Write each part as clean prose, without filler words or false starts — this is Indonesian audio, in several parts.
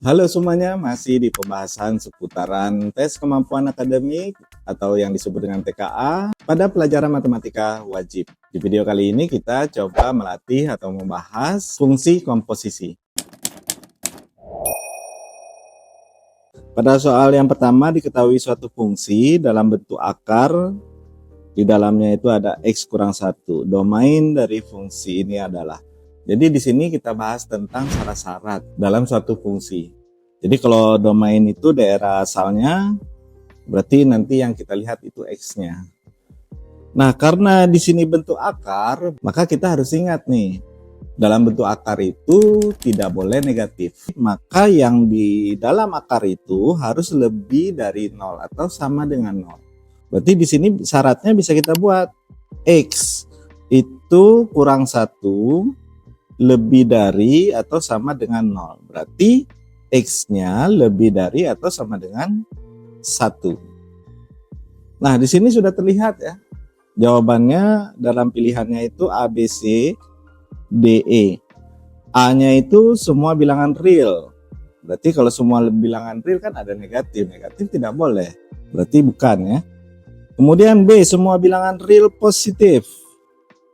Halo semuanya, masih di pembahasan seputaran tes kemampuan akademik atau yang disebut dengan TKA pada pelajaran matematika wajib. Di video kali ini kita coba melatih atau membahas fungsi komposisi. Pada soal yang pertama diketahui suatu fungsi dalam bentuk akar, di dalamnya itu ada X kurang 1. Domain dari fungsi ini adalah. Jadi di sini kita bahas tentang syarat-syarat dalam suatu fungsi. Jadi kalau domain itu daerah asalnya, berarti nanti yang kita lihat itu X-nya. Nah, karena di sini bentuk akar, maka kita harus ingat nih, dalam bentuk akar itu tidak boleh negatif. Maka yang di dalam akar itu harus lebih dari 0 atau sama dengan 0. Berarti di sini syaratnya bisa kita buat X itu kurang 1 lebih dari atau sama dengan 0. Berarti X-nya lebih dari atau sama dengan 1. Nah, di sini sudah terlihat ya. Jawabannya dalam pilihannya itu A, B, C, D, E. A-nya itu semua bilangan real. Berarti kalau semua bilangan real kan ada negatif. Negatif tidak boleh. Berarti bukan ya. Kemudian B, semua bilangan real positif.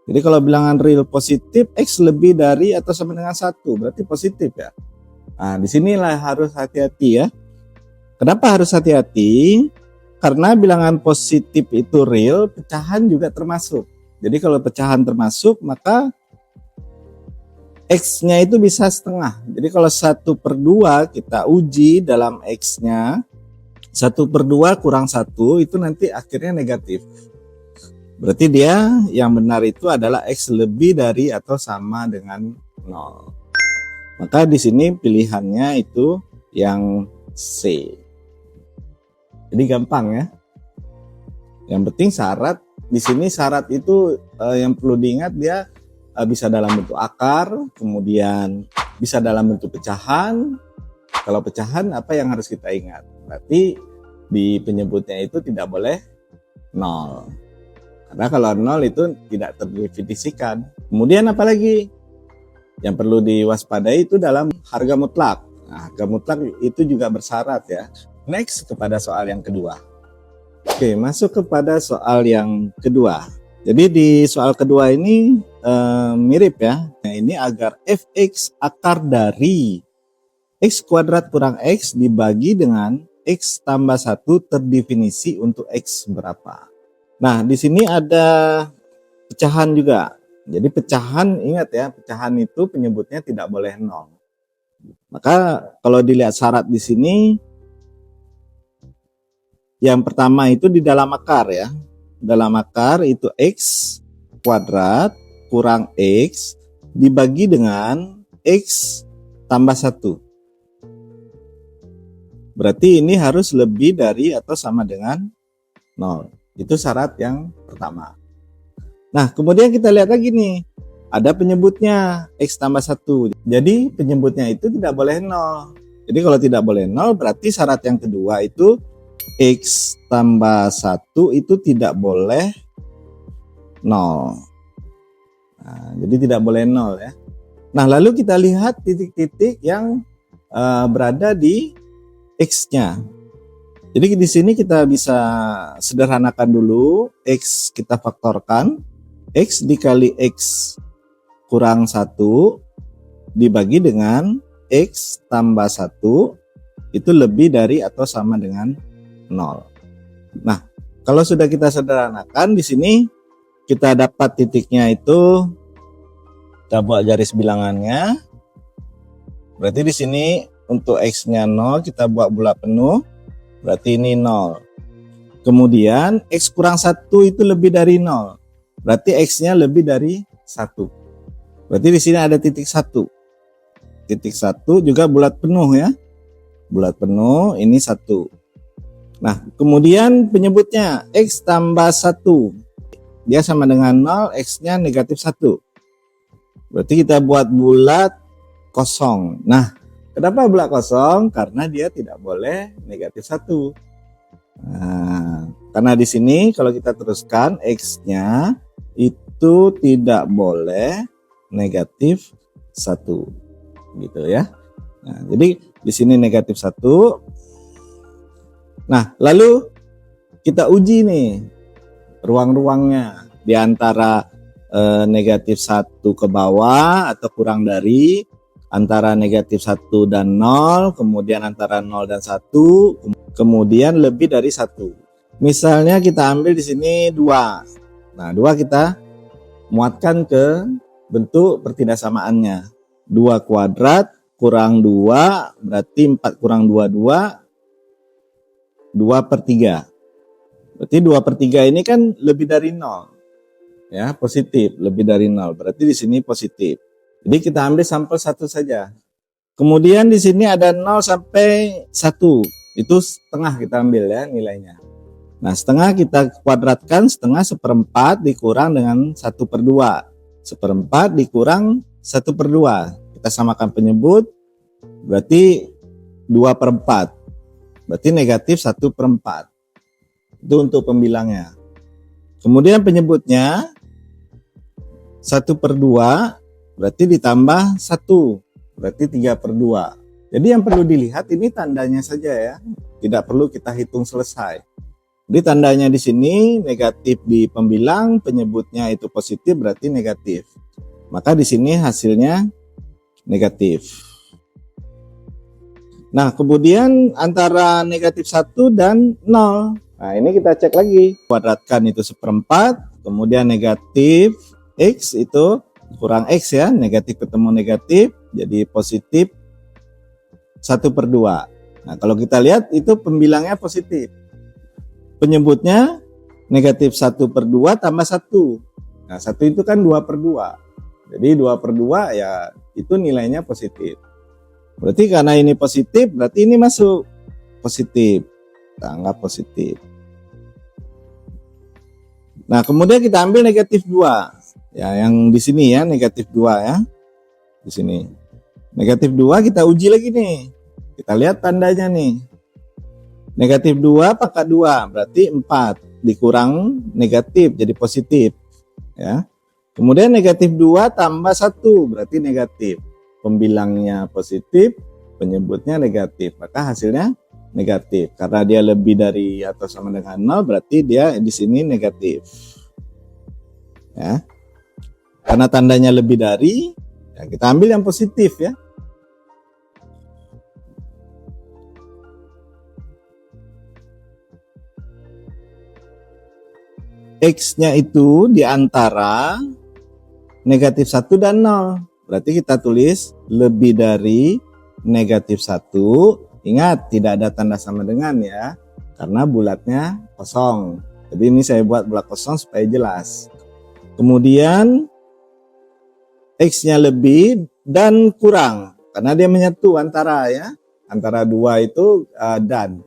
Jadi kalau bilangan real positif, X lebih dari atau sama dengan 1, berarti positif ya. Nah, disinilah harus hati-hati ya. Kenapa harus hati-hati? Karena bilangan positif itu real, pecahan juga termasuk. Jadi kalau pecahan termasuk, maka X-nya itu bisa setengah. Jadi kalau 1/2 kita uji dalam X-nya, 1/2 kurang 1 itu nanti akhirnya negatif. Berarti dia yang benar itu adalah X lebih dari atau sama dengan 0. Maka di sini pilihannya itu yang C. Jadi gampang ya. Yang penting syarat, di sini syarat itu yang perlu diingat dia bisa dalam bentuk akar, kemudian bisa dalam bentuk pecahan. Kalau pecahan apa yang harus kita ingat? Berarti di penyebutnya itu tidak boleh 0. Karena kalau 0 itu tidak terdefinisikan. Kemudian apalagi yang perlu diwaspadai itu dalam harga mutlak. Nah, harga mutlak itu juga bersyarat ya. Next kepada soal yang kedua. Oke, masuk kepada soal yang kedua. Jadi di soal kedua ini mirip ya. Nah, ini agar fx akar dari x kuadrat kurang x dibagi dengan x tambah 1 terdefinisi untuk x berapa. Nah, di sini ada pecahan juga. Jadi pecahan, ingat ya, pecahan itu penyebutnya tidak boleh 0. Maka kalau dilihat syarat di sini, yang pertama itu di dalam akar ya. Dalam akar itu x kuadrat kurang x dibagi dengan x tambah 1. Berarti ini harus lebih dari atau sama dengan 0. Itu syarat yang pertama. Nah, kemudian kita lihat lagi nih. Ada penyebutnya X tambah 1. Jadi penyebutnya itu tidak boleh 0. Jadi kalau tidak boleh 0 berarti syarat yang kedua itu X tambah 1 itu tidak boleh 0. Nah, jadi tidak boleh 0 ya. Nah, lalu kita lihat titik-titik yang berada di X-nya. Jadi di sini kita bisa sederhanakan dulu, X kita faktorkan, X dikali X kurang 1 dibagi dengan X tambah 1 itu lebih dari atau sama dengan 0. Nah, kalau sudah kita sederhanakan di sini kita dapat titiknya itu, kita buat garis bilangannya. Berarti di sini untuk X-nya 0 kita buat bulat penuh. Berarti ini 0. Kemudian X kurang 1 itu lebih dari 0. Berarti X-nya lebih dari 1. Berarti di sini ada titik 1. Titik 1 juga bulat penuh ya. Bulat penuh, ini 1. Nah, kemudian penyebutnya X tambah 1. Dia sama dengan 0, X-nya negatif 1. Berarti kita buat bulat kosong. Nah, kenapa bulat kosong? Karena dia tidak boleh negatif 1. Nah, karena di sini kalau kita teruskan X-nya itu tidak boleh negatif 1. Gitu ya. Nah, jadi di sini negatif 1. Nah, lalu kita uji nih ruang-ruangnya di antara negatif 1 ke bawah atau kurang dari, antara negatif 1 dan 0, kemudian antara 0 dan 1, kemudian lebih dari 1. Misalnya kita ambil di sini 2. Nah, 2 kita muatkan ke bentuk pertindaksamaannya. 2 kuadrat kurang 2 berarti 4 kurang 2, 2/3. Berarti 2/3 ini kan lebih dari 0. Ya, positif, lebih dari 0. Berarti di sini positif. Jadi kita ambil sampel 1 saja. Kemudian di sini ada 0 sampai 1. Itu setengah kita ambil ya nilainya. Nah, setengah kita kuadratkan, setengah 1/4 dikurang dengan 1/2. 1/4 dikurang 1/2. Kita samakan penyebut, berarti 2/4. Berarti negatif 1/4. Itu untuk pembilangnya. Kemudian penyebutnya 1/2 berarti ditambah 1, berarti 3/2. Jadi yang perlu dilihat ini tandanya saja ya, tidak perlu kita hitung selesai. Jadi tandanya di sini negatif di pembilang, penyebutnya itu positif berarti negatif. Maka di sini hasilnya negatif. Nah, kemudian antara negatif 1 dan 0. Nah, ini kita cek lagi. Kuadratkan itu 1/4, kemudian negatif X itu kurang X ya, negatif ketemu negatif, jadi positif 1/2. Nah, kalau kita lihat itu pembilangnya positif. Penyebutnya negatif 1/2 tambah 1. Nah, 1 itu kan 2/2. Jadi 2/2 ya itu nilainya positif. Berarti karena ini positif, berarti ini masuk positif. Kita anggap positif. Nah, kemudian kita ambil negatif 2. Ya, yang di sini ya, negatif 2 ya. Di sini. Negatif 2 kita uji lagi nih. Kita lihat tandanya nih. Negatif 2 pangkat 2 berarti 4 dikurang negatif jadi positif ya. Kemudian negatif 2 tambah 1 berarti negatif. Pembilangnya positif, penyebutnya negatif. Maka hasilnya negatif. Karena dia lebih dari atau sama dengan 0 berarti dia di sini negatif. Ya. Karena tandanya lebih dari, ya kita ambil yang positif ya. X-nya itu di antara negatif 1 dan 0. Berarti kita tulis lebih dari negatif 1. Ingat, tidak ada tanda sama dengan ya. Karena bulatnya kosong. Jadi ini saya buat bulat kosong supaya jelas. Kemudian X-nya lebih dan kurang. Karena dia menyatu antara ya. Antara dua itu dan.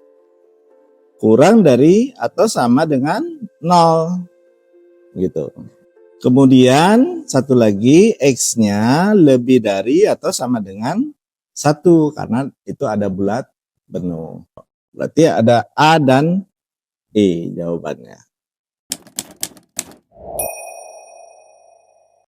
Kurang dari atau sama dengan 0. Gitu. Kemudian satu lagi X-nya lebih dari atau sama dengan 1 karena itu ada bulat penuh. Berarti ada A dan E jawabannya.